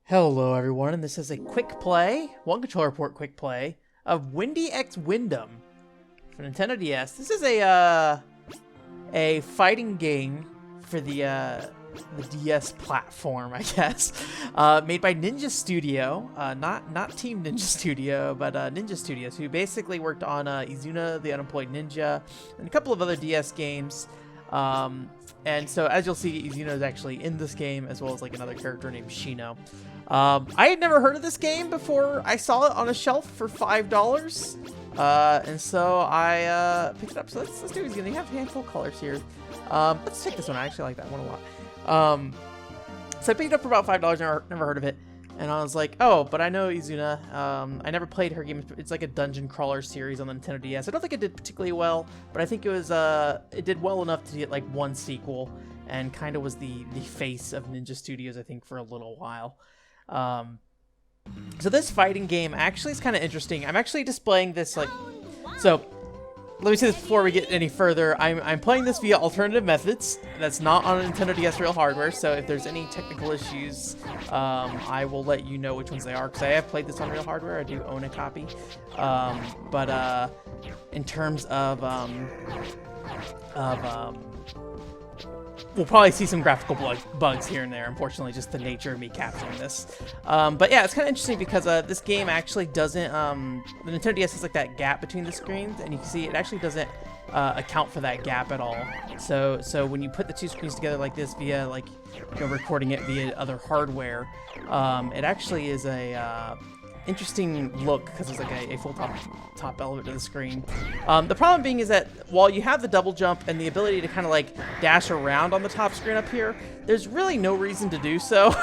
Hello everyone, and this is a quick play, one controller port quick play of Windy x Windam for Nintendo DS. This is a fighting game for the DS platform, I guess. Made by Ninja Studio, not Team Ninja Studio, but Ninja Studios, who basically worked on Izuna, the Unemployed Ninja, and a couple of other DS games. And so as you'll see, Izuna is actually in this game, as well as like another character named Shino. I had never heard of this game before I saw it on a shelf for $5. And so I picked it up. So let's do it. You have a handful of colors here. Let's take this one. I actually like that one a lot. So I picked it up for about $5. Never heard of it. And I was like, oh, but I know Izuna. I never played her game. It's like a dungeon crawler series on the Nintendo DS. I don't think it did particularly well, but I think it was it did well enough to get like one sequel, and kind of was the face of Ninja Studios, I think, for a little while. So this fighting game actually is kind of interesting. I'm actually displaying this like, so let me say this before we get any further. I'm playing this via alternative methods. That's not on Nintendo DS real hardware. So if there's any technical issues, I will let you know which ones they are, because I have played this on real hardware. I do own a copy. But in terms of we'll probably see some graphical bugs here and there, unfortunately, just the nature of me capturing this. But yeah, it's kind of interesting because this game actually doesn't, the Nintendo DS has like that gap between the screens, and you can see it actually doesn't account for that gap at all. So when you put the two screens together like this via like, you know, recording it via other hardware, it actually is a interesting look, because there's like a full top element to the screen. The problem being is that while you have the double jump and the ability to kind of like dash around on the top screen up here, there's really no reason to do so.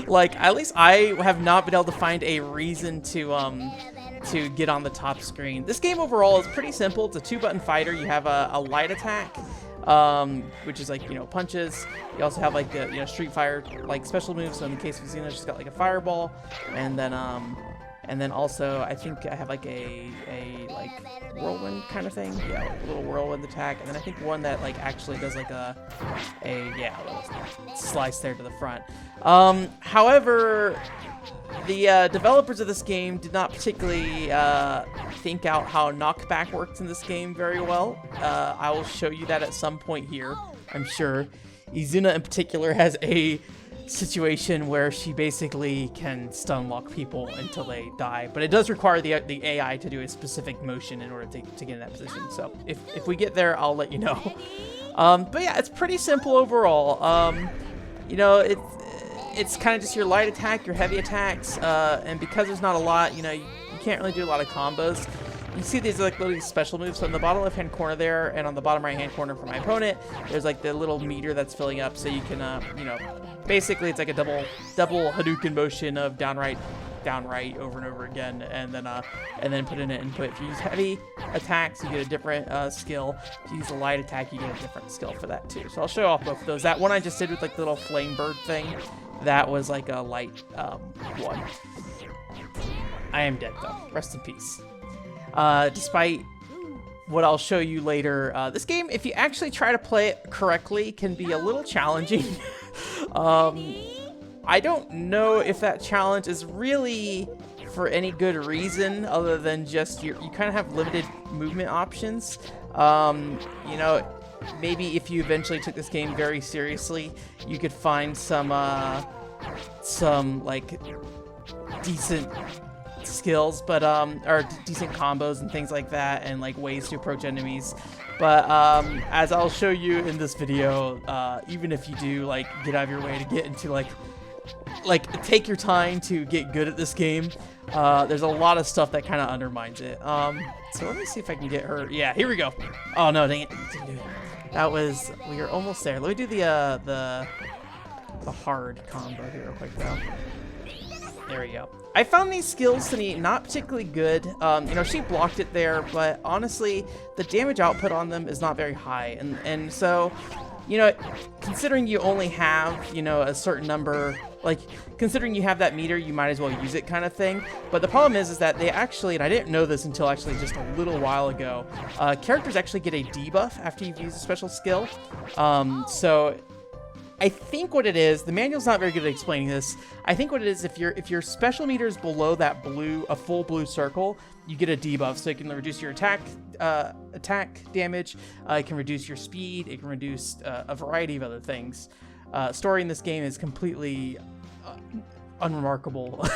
Like, at least I have not been able to find a reason to get on the top screen. This game overall is pretty simple. It's a 2-button fighter. You have a light attack, which is like, you know, punches. You also have like the, you know, Street Fighter like special moves. So in the case of Xena, she's got like a fireball, and then also I think I have like a like whirlwind kind of thing. Yeah, like a little whirlwind attack. And then I think one that like actually does like a little slice there to the front. However, the developers of this game did not particularly think out how knockback works in this game very well. I will show you that at some point here, I'm sure. Izuna in particular has a situation where she basically can stun lock people until they die, but it does require the AI to do a specific motion in order to get in that position. So if we get there, I'll let you know. But yeah, it's pretty simple overall. You know, it's kind of just your light attack, your heavy attacks, and because there's not a lot, you know, you can't really do a lot of combos. You see these like little special moves. So in the bottom left-hand corner there, and on the bottom right-hand corner for my opponent, there's like the little meter that's filling up, so you can, you know, basically it's like a double Hadouken motion of downright over and over again, and then put in an input. If you use heavy attacks, you get a different skill. If you use a light attack, you get a different skill for that too. So I'll show off both of those. That one I just did with like the little flame bird thing, that was like a light one. I am dead though. Rest in peace. Despite what I'll show you later, this game, if you actually try to play it correctly, can be a little challenging. I don't know if that challenge is really for any good reason other than just you kind of have limited movement options. You know, maybe if you eventually took this game very seriously, you could find some like decent skills, but or decent combos and things like that, and like ways to approach enemies. But as I'll show you in this video, even if you do like get out of your way to get into like take your time to get good at this game, there's a lot of stuff that kind of undermines it. So let me see if I can get her. Yeah, here we go. Oh no, dang it, didn't do it. That was, we are almost there. Let me do the hard combo here real quick though. There we go. I found these skills to be not particularly good. You know, she blocked it there, but honestly, the damage output on them is not very high. And so, you know, considering you only have, you know, a certain number, like, considering you have that meter, you might as well use it kind of thing. But the problem is that they actually, and I didn't know this until actually just a little while ago, characters actually get a debuff after you've used a special skill. So I think what it is, the manual's not very good at explaining this. I think what it is, if your special meter is below that blue, a full blue circle, you get a debuff. So it can reduce your attack damage. It can reduce your speed. It can reduce a variety of other things. Story in this game is completely unremarkable.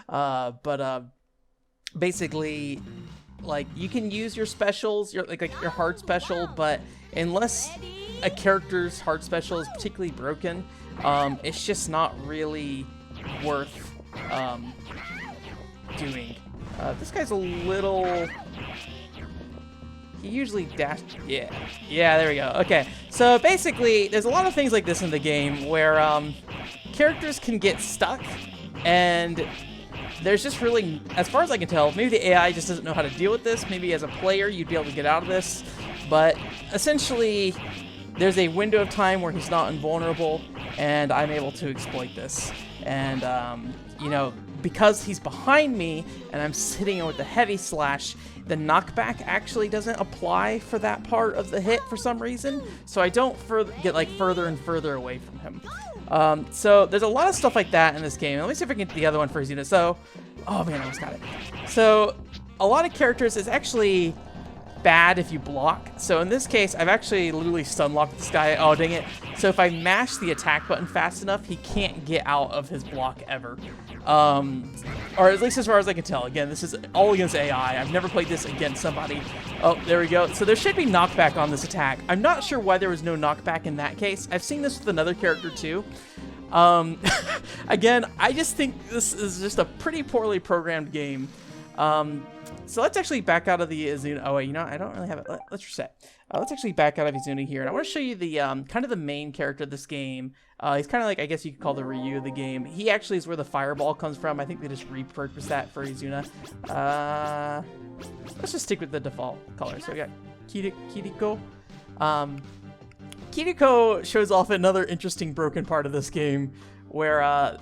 But basically, like, you can use your specials, your hard special, but unless a character's hard special is particularly broken, it's just not really worth doing. This guy's a little... He usually yeah, there we go. Okay, so basically, there's a lot of things like this in the game where characters can get stuck, and there's just really, as far as I can tell, maybe the AI just doesn't know how to deal with this. Maybe as a player, you'd be able to get out of this, but essentially, there's a window of time where he's not invulnerable, and I'm able to exploit this. And, you know, because he's behind me, and I'm sitting with the heavy slash, the knockback actually doesn't apply for that part of the hit for some reason, so I don't get like further and further away from him. So there's a lot of stuff like that in this game. Let me see if I can get the other one for his unit. So, oh man, I almost got it. So a lot of characters is actually bad if you block. So in this case, I've actually literally stun locked this guy. Oh, dang it. So if I mash the attack button fast enough, he can't get out of his block ever. Or at least as far as I can tell. Again, this is all against AI. I've never played this against somebody. Oh, there we go. So there should be knockback on this attack. I'm not sure why there was no knockback in that case. I've seen this with another character too. Again, I just think this is just a pretty poorly programmed game. So let's actually back out of the Izuna. Oh wait, you know, I don't really have it. Let's reset. Let's actually back out of Izuna here, and I want to show you the kind of the main character of this game. He's kind of like, I guess you could call the Ryu of the game. He actually is where the fireball comes from. I think they just repurposed that for Izuna. Let's just stick with the default color. So we got Kiriko. Kiriko shows off another interesting broken part of this game, where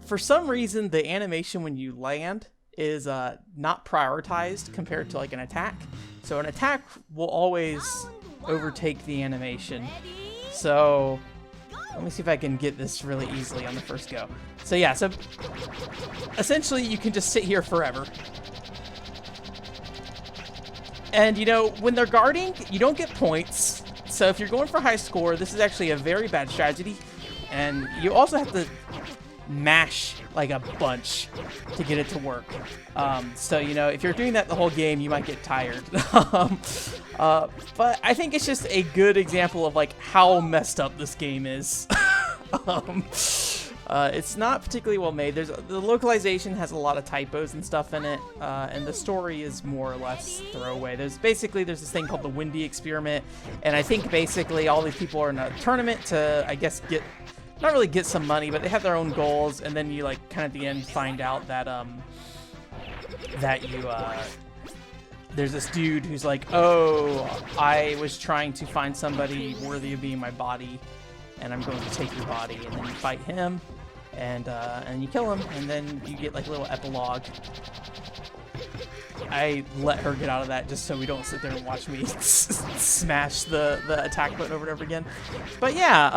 for some reason the animation when you land is not prioritized compared to like an attack. So an attack will always overtake the animation. So let me see if I can get this really easily on the first go. So yeah, so essentially you can just sit here forever. And you know, when they're guarding, you don't get points. So if you're going for high score, this is actually a very bad strategy. And you also have to mash like a bunch to get it to work. So, you know, if you're doing that the whole game, you might get tired. But I think it's just a good example of like how messed up this game is. It's not particularly well made. The localization has a lot of typos and stuff in it, and the story is more or less throwaway. There's this thing called the Windy Experiment, and I think basically all these people are in a tournament to, I guess, not really get some money, but they have their own goals, and then you like kind of at the end find out that there's this dude who's like, oh, I was trying to find somebody worthy of being my body, and I'm going to take your body, and then you fight him, and you kill him, and then you get like a little epilogue. I let her get out of that just so we don't sit there and watch me smash the attack button over and over again. But yeah,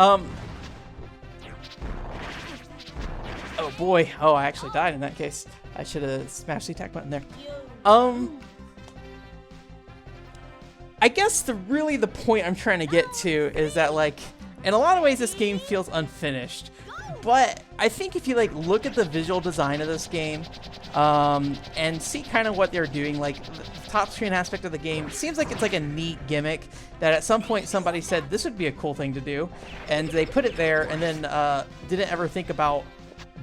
oh boy. Oh, I actually died in that case. I should have smashed the attack button there. I guess the point I'm trying to get to is that, like, in a lot of ways this game feels unfinished. But I think if you like look at the visual design of this game, and see kind of what they're doing, like the top screen aspect of the game seems like it's like a neat gimmick that at some point somebody said this would be a cool thing to do, and they put it there and then didn't ever think about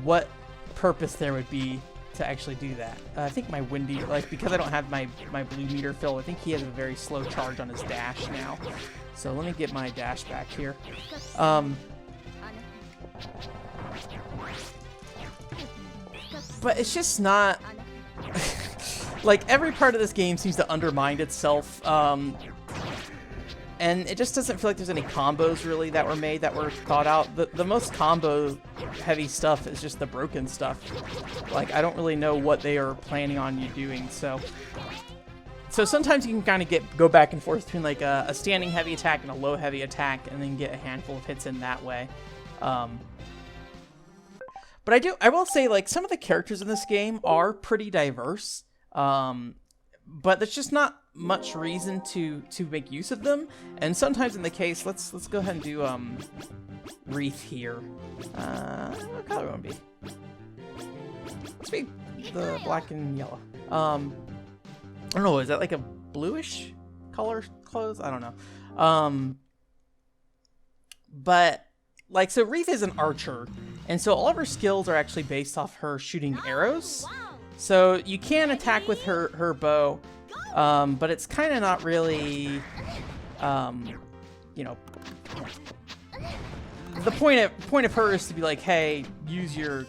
what purpose there would be to actually do that. I think my Windy, like, because I don't have my blue meter filled, I think he has a very slow charge on his dash now. So let me get my dash back here. But it's just not like every part of this game seems to undermine itself, and it just doesn't feel like there's any combos really that were made that were thought out. The most combo heavy stuff is just the broken stuff. Like, I don't really know what they are planning on you doing. So so sometimes you can kind of go back and forth between like a standing heavy attack and a low heavy attack, and then get a handful of hits in that way. But I will say, like, some of the characters in this game are pretty diverse, but there's just not much reason to make use of them. And sometimes in the case, let's go ahead and do Wreath here. What color would it be? Let's be the black and yellow. I don't know, is that like a bluish color clothes? I don't know. But like, so Wreath is an archer, and so all of her skills are actually based off her shooting arrows. So you can attack with her bow, but it's kind of not really, you know, the point of her is to be like, hey, use your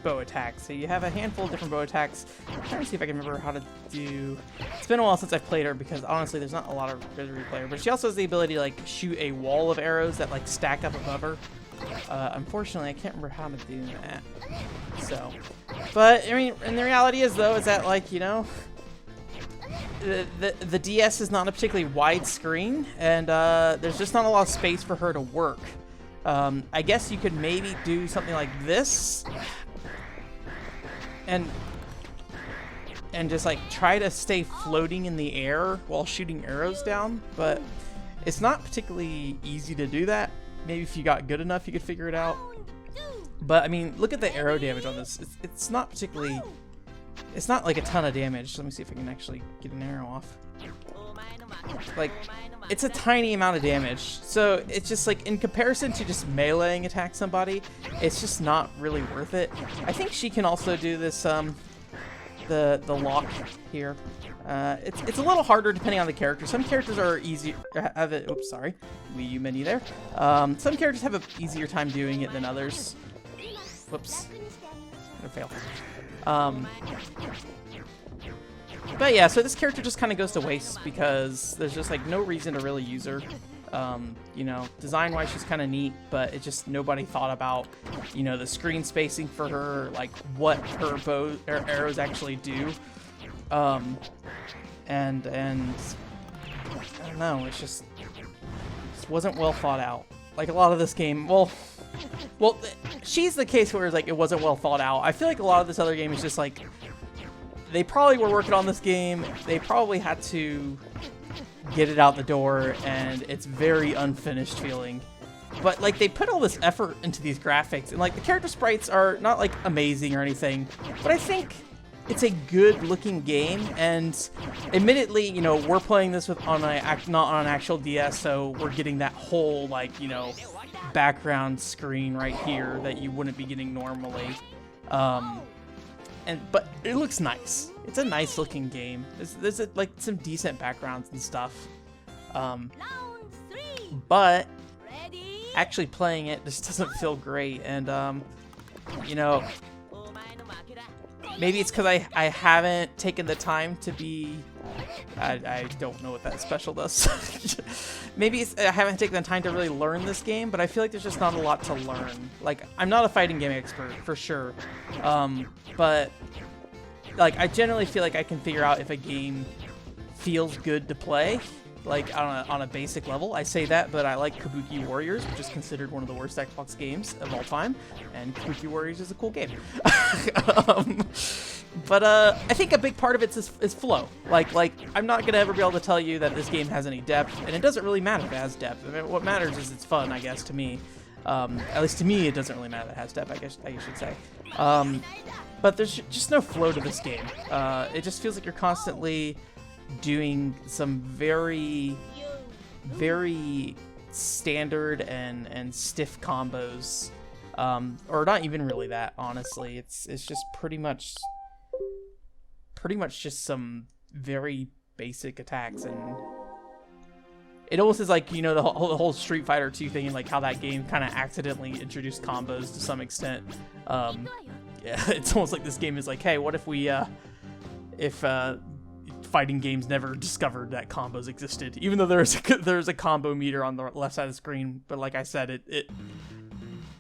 bow attacks. So you have a handful of different bow attacks. I'm trying to see if I can remember how to do. It's been a while since I've played her, because honestly there's not a lot of replay. But she also has the ability to like shoot a wall of arrows that like stack up above her. Unfortunately I can't remember how to do that. So, but I mean, and the reality is though, is that, like, you know, the DS is not a particularly wide screen, and there's just not a lot of space for her to work. I guess you could maybe do something like this, and just like try to stay floating in the air while shooting arrows down, but it's not particularly easy to do that. Maybe if you got good enough, you could figure it out. But I mean, look at the arrow damage on this. It's not particularly, it's not like a ton of damage. Let me see if I can actually get an arrow off. Like, it's a tiny amount of damage. So it's just like, in comparison to just meleeing attack somebody, it's just not really worth it. I think she can also do this, the lock here. It's a little harder depending on the character. Some characters are easy, have it, oops, sorry, Wii U menu there. Some characters have an easier time doing it than others. Whoops, gonna fail. But yeah, so this character just kind of goes to waste because there's just like no reason to really use her. You know, design-wise she's kind of neat, but it just, nobody thought about, you know, the screen spacing for her, like what her bow or arrows actually do. And I don't know, it's just wasn't well thought out. Like a lot of this game, well, she's the case where it's like it wasn't well thought out. I feel like a lot of this other game is just like, they probably were working on this game, they probably had to get it out the door, and it's very unfinished feeling. But like, they put all this effort into these graphics, and like the character sprites are not like amazing or anything, but I think it's a good looking game. And admittedly, you know, we're playing this with not on an actual DS, so we're getting that whole, like, you know, background screen right here that you wouldn't be getting normally. But it looks nice. It's a nice looking game. There's like some decent backgrounds and stuff. But actually playing it just doesn't feel great. And you know, maybe it's because I haven't taken the time to be. I don't know what that special does. Maybe I haven't taken the time to really learn this game, but I feel like there's just not a lot to learn. Like, I'm not a fighting game expert, for sure. But, like, I generally feel like I can figure out if a game feels good to play, like, on a basic level. I say that, but I like Kabuki Warriors, which is considered one of the worst Xbox games of all time, and Kabuki Warriors is a cool game. But I think a big part of it is flow. Like I'm not gonna ever be able to tell you that this game has any depth, and it doesn't really matter if it has depth. I mean, what matters is it's fun, I guess, to me. At least to me, it doesn't really matter that it has depth, I guess I should say. But there's just no flow to this game. It just feels like you're constantly doing some very, very standard and stiff combos, or not even really that, honestly. It's just pretty much just some very basic attacks, and it almost is like, you know, the whole Street Fighter 2 thing, and like how that game kind of accidentally introduced combos to some extent. Yeah, it's almost like this game is like, hey, what if we if fighting games never discovered that combos existed, even though there's a combo meter on the left side of the screen, but like I said,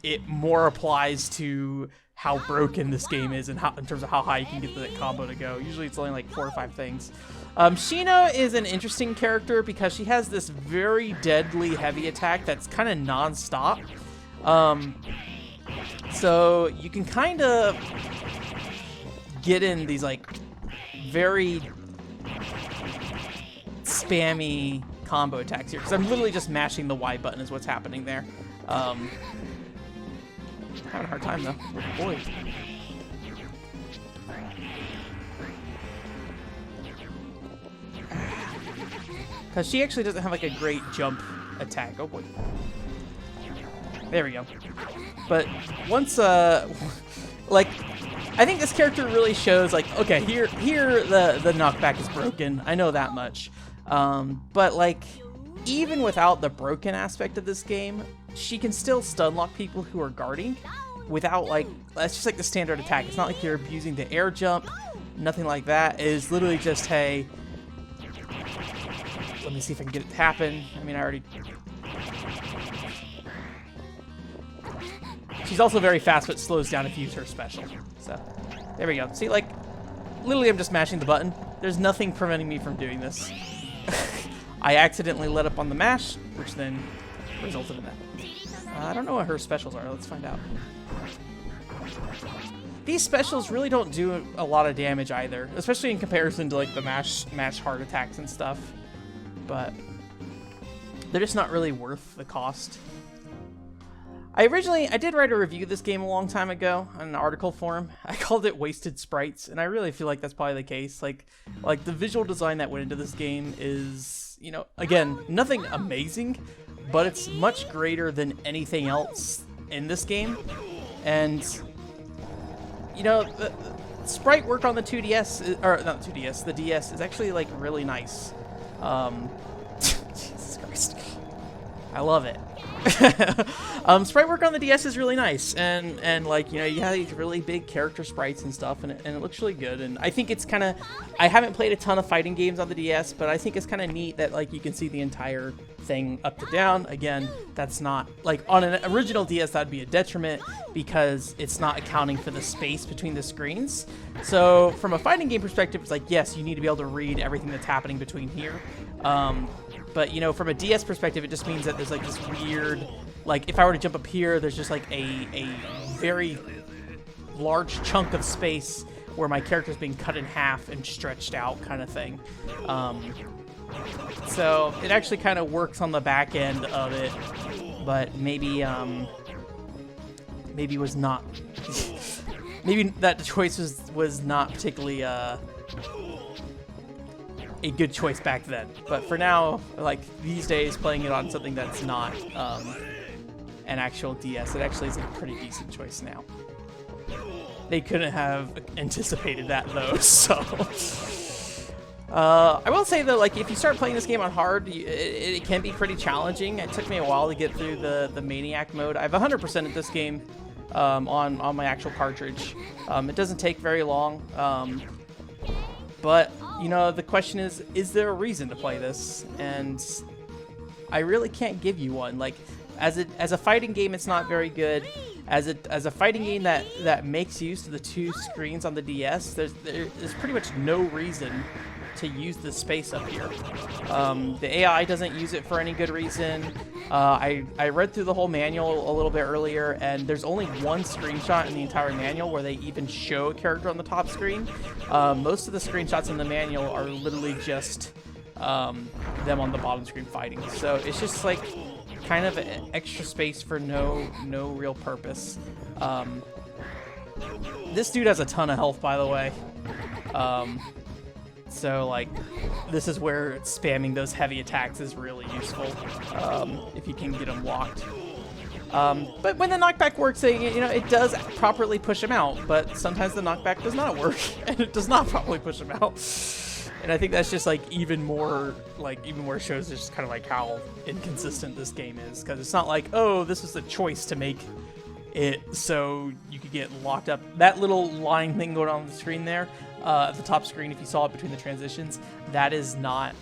it more applies to how broken this game is and how, in terms of how high you can get that combo to go. Usually it's only like 4 or 5 things. Shino is an interesting character because she has this very deadly heavy attack that's kind of non-stop. So you can kind of get in these like very spammy combo attacks here because I'm literally just mashing the Y button is what's happening there. Having a hard time though. Oh, boy. Because she actually doesn't have like a great jump attack. Oh boy. There we go. But once like I think this character really shows like, okay, here the knockback is broken. I know that much. But like even without the broken aspect of this game, she can still stun lock people who are guarding without like, that's just like the standard attack. It's not like you're abusing the air jump, nothing like that. It is literally just, hey, let me see if I can get it to happen. I mean, I already... She's also very fast, but slows down if you use her special. So, there we go. See, like, literally I'm just mashing the button. There's nothing preventing me from doing this. I accidentally let up on the mash, which then resulted in that. I don't know what her specials are. Let's find out. These specials really don't do a lot of damage either, especially in comparison to like the mash heart attacks and stuff. But they're just not really worth the cost. I did write a review of this game a long time ago on an article forum. I called it Wasted Sprites, and I really feel like that's probably the case. Like the visual design that went into this game is, you know, again, nothing amazing, but it's much greater than anything else in this game. And, you know, the sprite work on the 2DS, or not the 2DS, the DS is actually like really nice. Jesus Christ. I love it. Sprite work on the DS is really nice, and like, you know, you have these really big character sprites and stuff, and it looks really good. And I think it's kind of, I haven't played a ton of fighting games on the DS, but I think it's kind of neat that like you can see the entire thing up to down. Again, that's not like on an original DS, that'd be a detriment because it's not accounting for the space between the screens. So from a fighting game perspective, it's like, yes, you need to be able to read everything that's happening between here. But, you know, from a DS perspective, it just means that there's like this weird, like if I were to jump up here, there's just like a very large chunk of space where my character's being cut in half and stretched out kind of thing. So it actually kind of works on the back end of it, but maybe was not, maybe that choice was not particularly, a good choice back then. But for now, like these days, playing it on something that's not an actual DS, it actually is a pretty decent choice now. They couldn't have anticipated that though, so. I will say though, like if you start playing this game on hard, it can be pretty challenging. It took me a while to get through the Maniac mode. I've 100%ed this game on my actual cartridge. It doesn't take very long. But, you know, the question is there a reason to play this? And I really can't give you one. Like, as a fighting game, it's not very good. As a fighting game that makes use of the 2 screens on the DS, there's pretty much no reason to use the space up here. The AI doesn't use it for any good reason. I read through the whole manual a little bit earlier, and there's only one screenshot in the entire manual where they even show a character on the top screen. Most of the screenshots in the manual are literally just them on the bottom screen fighting. So it's just like kind of extra space for no real purpose. This dude has a ton of health, by the way. So, like, this is where spamming those heavy attacks is really useful, if you can get them locked. But when the knockback works, you know, it does properly push him out, but sometimes the knockback does not work, and it does not properly push him out. And I think that's just, like, even more shows just kind of, like, how inconsistent this game is, because it's not like, oh, this was a choice to make it so you could get locked up. That little line thing going on the screen there, at the top screen, if you saw it between the transitions, that is not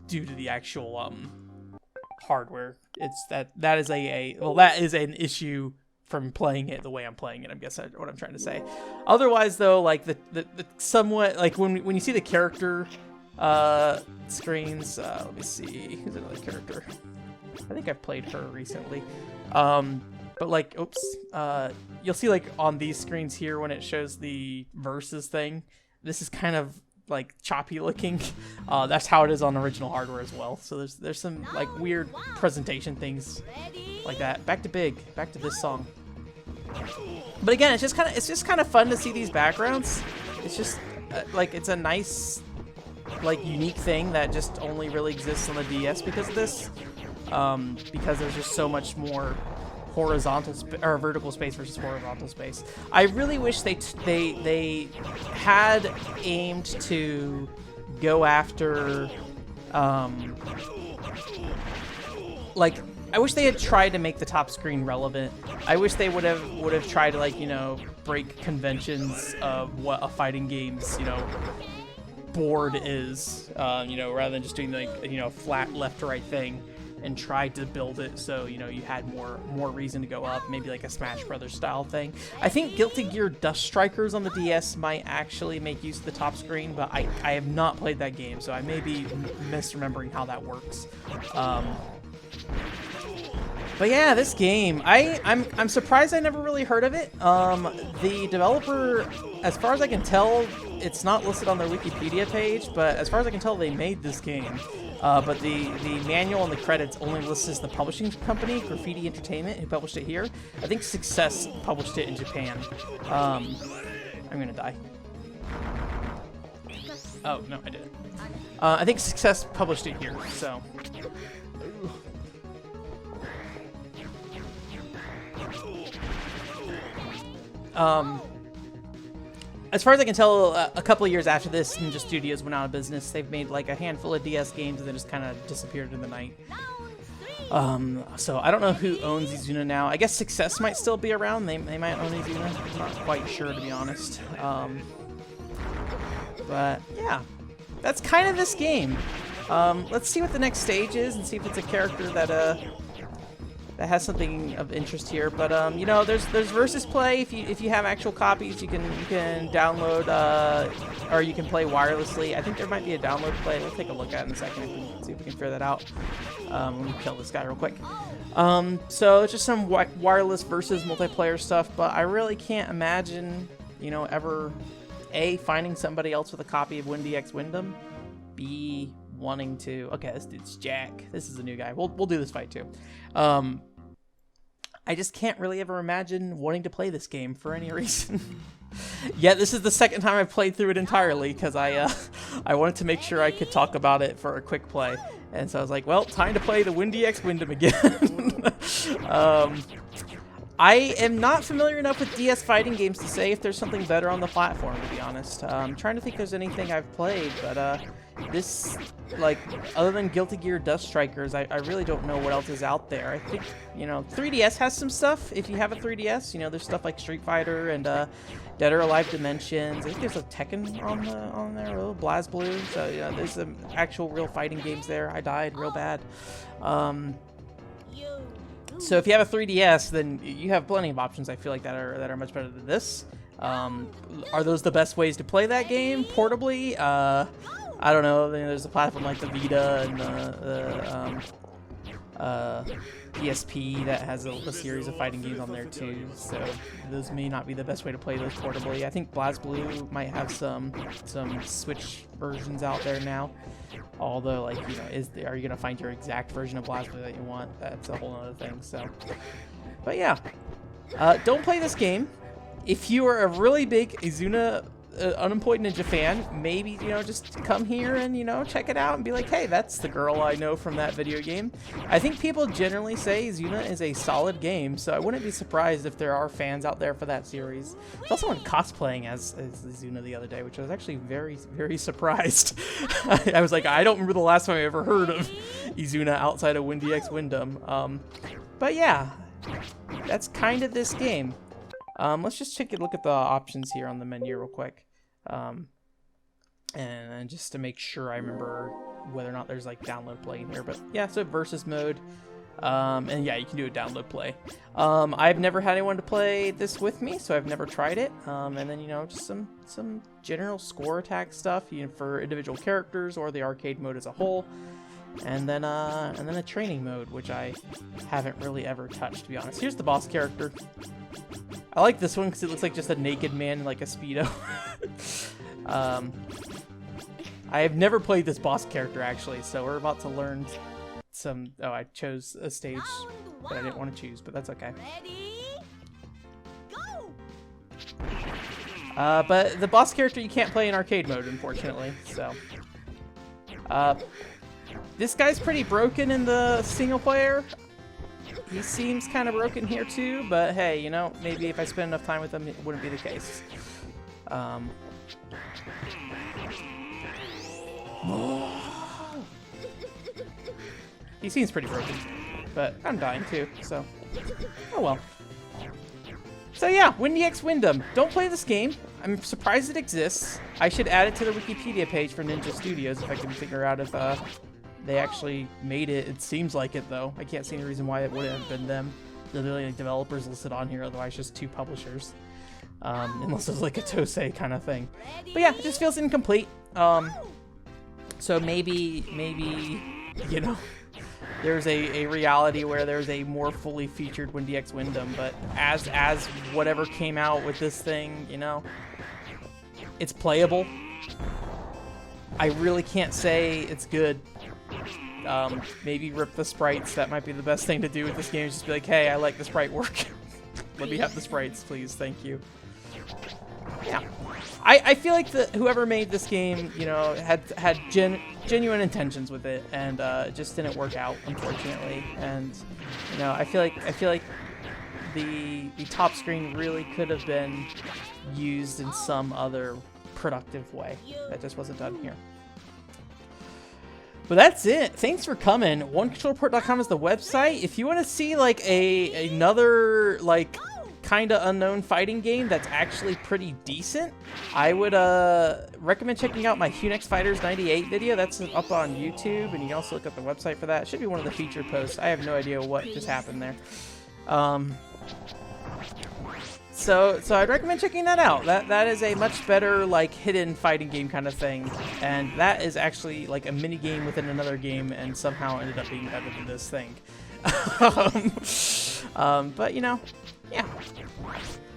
due to the actual hardware. That is that is an issue from playing it the way I'm playing it. I guess that's what I'm trying to say. Otherwise, though, like the somewhat like when you see the character screens. Let me see. Who's another character? I think I've played her recently. But like, oops. You'll see like on these screens here when it shows the versus thing. This is kind of like choppy looking. That's how it is on original hardware as well. So there's some like weird presentation things like that. Back to this song. But again, it's just kind of fun to see these backgrounds. It's just like it's a nice like unique thing that just only really exists on the DS because of this. Because there's just so much more horizontal or vertical space versus horizontal space. I really wish they had aimed to go after like I wish they had tried to make the top screen relevant. I wish they would have tried to, like, you know, break conventions of what a fighting game's, you know, board is, you know, rather than just doing like, you know, flat left to right thing, and tried to build it so, you know, you had more reason to go up, maybe like a Smash Brothers style thing. I think Guilty Gear Dust Strikers on the DS might actually make use of the top screen, but I have not played that game, so I may be misremembering how that works. But yeah, this game, I'm surprised I never really heard of it. The developer, as far as I can tell, it's not listed on their Wikipedia page, but as far as I can tell, they made this game. But the manual and the credits only lists the publishing company, Graffiti Entertainment, who published it here. I think Success published it in Japan. I'm gonna die. Oh, no, I didn't. I think Success published it here, so... As far as I can tell, a couple of years after this, Ninja Studios went out of business. They've made like a handful of DS games and then just kind of disappeared in the night. So I don't know who owns Izuna now. I guess Success might still be around. They might own Izuna. I'm not quite sure, to be honest. But yeah, that's kind of this game. Let's see what the next stage is and see if it's a character that has something of interest here. But you know, there's versus play. If you have actual copies, you can download or you can play wirelessly. I think there might be a download play. We'll take a look at it in a second and see if we can figure that out. Let me kill this guy real quick. So it's just some wireless versus multiplayer stuff, but I really can't imagine, you know, ever A, finding somebody else with a copy of Windy X Windam, B, wanting to... Okay, this dude's Jack. This is a new guy. We'll do this fight too. I just can't really ever imagine wanting to play this game for any reason. Yeah, this is the second time I've played through it entirely because I wanted to make sure I could talk about it for a quick play. And so I was like, well, time to play the Windy X Windam again. I am not familiar enough with DS fighting games to say if there's something better on the platform, to be honest. I'm trying to think if there's anything I've played, but this, like, other than Guilty Gear Dust Strikers, I really don't know what else is out there. I think, you know, 3DS has some stuff. If you have a 3DS, you know, there's stuff like Street Fighter and Dead or Alive Dimensions. I think there's a Tekken on there, oh, BlazBlue. So, yeah, there's some actual real fighting games there. I died real bad. So if you have a 3DS, then you have plenty of options, I feel like, that are much better than this. Are those the best ways to play that game portably? I don't know. There's a platform like the Vita and the PSP that has a series of fighting games on there too. So those may not be the best way to play those portably. I think BlazBlue might have some Switch versions out there now. Although, like, you know, are you gonna find your exact version of BlazBlue that you want? That's a whole other thing. So, but yeah, don't play this game. If you are a really big Izuna unemployed ninja fan, maybe, you know, just come here and, you know, check it out and be like, hey, that's the girl I know from that video game. I think people generally say Izuna is a solid game, so I wouldn't be surprised if there are fans out there for that series. There's also one cosplaying as Izuna the other day, which I was actually very, very surprised. I was like, I don't remember the last time I ever heard of Izuna outside of Windy X Windam. But yeah, that's kind of this game. Let's just take a look at the options here on the menu real quick. And just to make sure I remember whether or not there's like download play in here, but yeah, so versus mode. And yeah, you can do a download play. I've never had anyone to play this with me, so I've never tried it. And then, you know, just some general score attack stuff, you know, for individual characters or the arcade mode as a whole. And then a training mode, which I haven't really ever touched, to be honest. Here's the boss character. I like this one because it looks like just a naked man in like a Speedo. I have never played this boss character, actually, so we're about to learn some... Oh, I chose a stage that I didn't want to choose, but that's okay. But the boss character you can't play in arcade mode, unfortunately, so... This guy's pretty broken in the single player. He seems kind of broken here too, but hey, you know, maybe if I spend enough time with him, it wouldn't be the case. He seems pretty broken, but I'm dying too, so oh well. So yeah, Windy X Windam. Don't play this game. I'm surprised it exists. I should add it to the Wikipedia page for Ninja Studios if I can figure out if they actually made it. It seems like it, though. I can't see any reason why it wouldn't have been them. There's really like developers listed on here, otherwise just 2 publishers. Unless it's like a Tosei kind of thing. But yeah, it just feels incomplete. So maybe, you know, there's a reality where there's a more fully featured Windy X Windam, but as whatever came out with this thing, you know, it's playable. I really can't say it's good. Maybe rip the sprites. That might be the best thing to do with this game, is just be like, hey, I like the sprite work. Let me have the sprites, please. Thank you. Yeah. I feel like whoever made this game, you know, had genuine intentions with it, and it just didn't work out, unfortunately. And you know, I feel like the top screen really could have been used in some other productive way that just wasn't done here. But that's it. Thanks for coming. OneControlReport.com is the website. If you want to see like another like kind of unknown fighting game that's actually pretty decent, I would recommend checking out my Hunex Fighters 98 video. That's up on YouTube, and you can also look at the website for that. It should be one of the featured posts. I have no idea what just happened there. So I'd recommend checking that out. That is a much better like hidden fighting game kind of thing, and that is actually like a mini game within another game, and somehow ended up being better than this thing. But you know, yeah,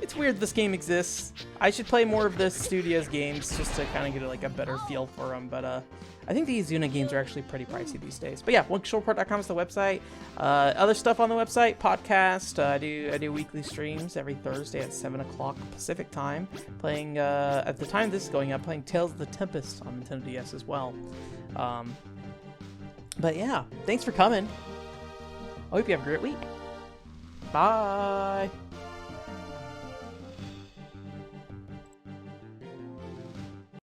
it's weird this game exists. I should play more of this studio's games just to kind of get like a better feel for them. But I think these Zuna games are actually pretty pricey these days. But yeah, OneControlReport.com is the website. Other stuff on the website, podcast. I do weekly streams every Thursday at 7 o'clock Pacific time. Playing, at the time this is going up, playing Tales of the Tempest on Nintendo DS as well. But yeah, thanks for coming. I hope you have a great week. Bye.